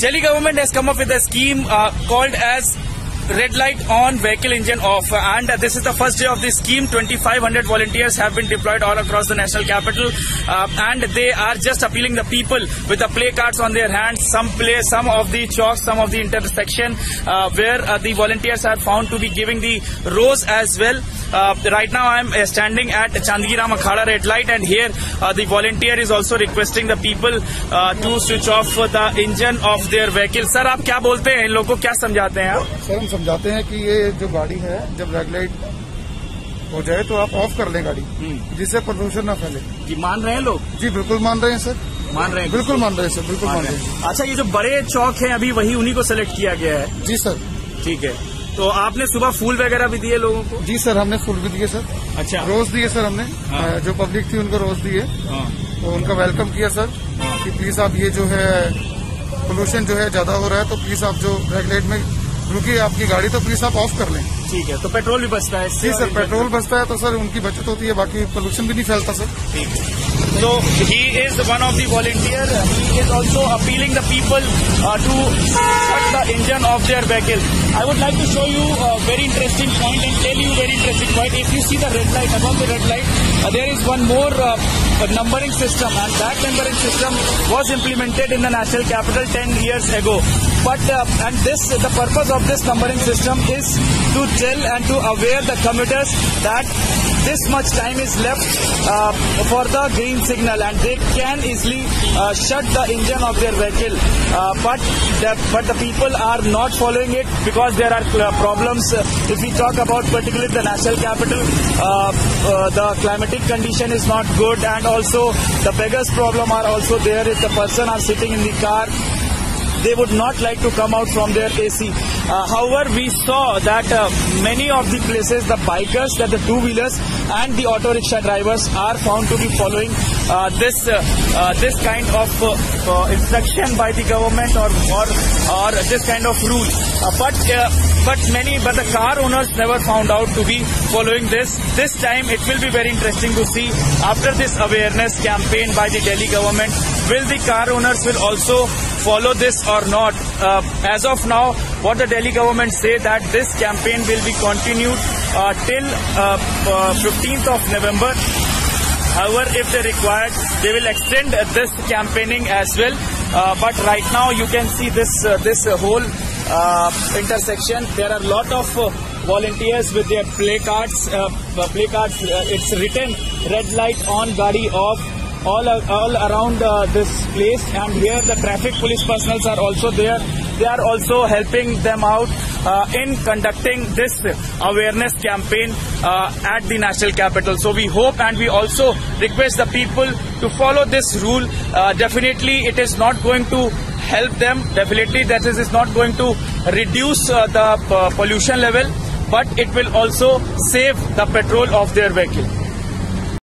Delhi government has come up with a scheme called as Red Light On, Vehicle Engine Off, and this is the first day of this scheme. 2,500 volunteers have been deployed all across the national capital, and they are just appealing the people with the play cards on their hands. Some of the chalks, some of the intersection where the volunteers are found to be giving the rose as well. Right now I am standing at Chandigram Akhada Red Light, and here the volunteer is also requesting the people to switch off the engine of their vehicle. Sir, आप क्या बोलते हैं, इन लोगों को क्या समझाते हैं आप? सर, हम समझाते हैं कि ये जो गाड़ी है, जब रेड लाइट हो जाए तो आप ऑफ कर लें गाड़ी, जिससे प्रदूषण न फैले। जी, मान रहे हैं लोग? जी बिल्कुल मान रहे हैं सर, मान रहे हैं, बिल्कुल मान रहे हैं सर, बिल्कुल मान रहे हैं। अच्छा, ये जो बड़े चौक हैं अभी वही उन्हीं को सिलेक्ट किया गया है? जी सर। ठीक है, तो आपने सुबह फूल वगैरह भी दिए लोगों को? जी सर, हमने फूल भी दिए सर। अच्छा, रोज दिए सर हमने। हाँ। जो पब्लिक थी उनको रोज दिए। हाँ। तो उनका वेलकम किया सर कि प्लीज आप ये जो है पोल्यूशन जो है ज्यादा हो रहा है, तो प्लीज आप जो रेड लाइट में रुकी आपकी गाड़ी, तो प्लीज आप ऑफ कर लें। ठीक है, तो पेट्रोल भी बचता है? जी सर, पेट्रोल बचता है तो सर उनकी बचत होती है, बाकी पोल्यूशन भी नहीं फैलता सर। ठीक है, so he is one of the volunteer. He is also appealing the people to shut the engine of their vehicle. I would like to show you a very interesting point and tell you very interesting point. If you see the red light, above the red light, there is one more numbering system, and that numbering system was implemented in the national capital 10 years ago. But the purpose of this numbering system is to tell and to aware the commuters that this much time is left for the green signal, and they can easily shut the engine of their vehicle. But the people are not following it because there are problems. If we talk about particularly the national capital, the climatic condition is not good, and also the beggars problem are also there. If the person are sitting in the car, they would not like to come out from their AC. However, we saw that many of the places, the bikers, that the two-wheelers and the auto rickshaw drivers are found to be following this kind of instruction by the government or this kind of rule. But the car owners never found out to be following this. This time it will be very interesting to see, after this awareness campaign by the Delhi government, will the car owners will also follow this or not. As of now, what the Delhi government say that this campaign will be continued till 15th of November. However, if they require, they will extend this campaigning as well. But right now you can see this whole intersection. There are a lot of volunteers with their play cards. It's written "Red Light On, Gaadi Off" all around this place, and here the traffic police personals are also there. They are also helping them out in conducting this awareness campaign at the national capital. So we hope and we also request the people to follow this rule. Definitely it is not going to help them. Definitely that is not going to reduce the pollution level, but it will also save the petrol of their vehicle.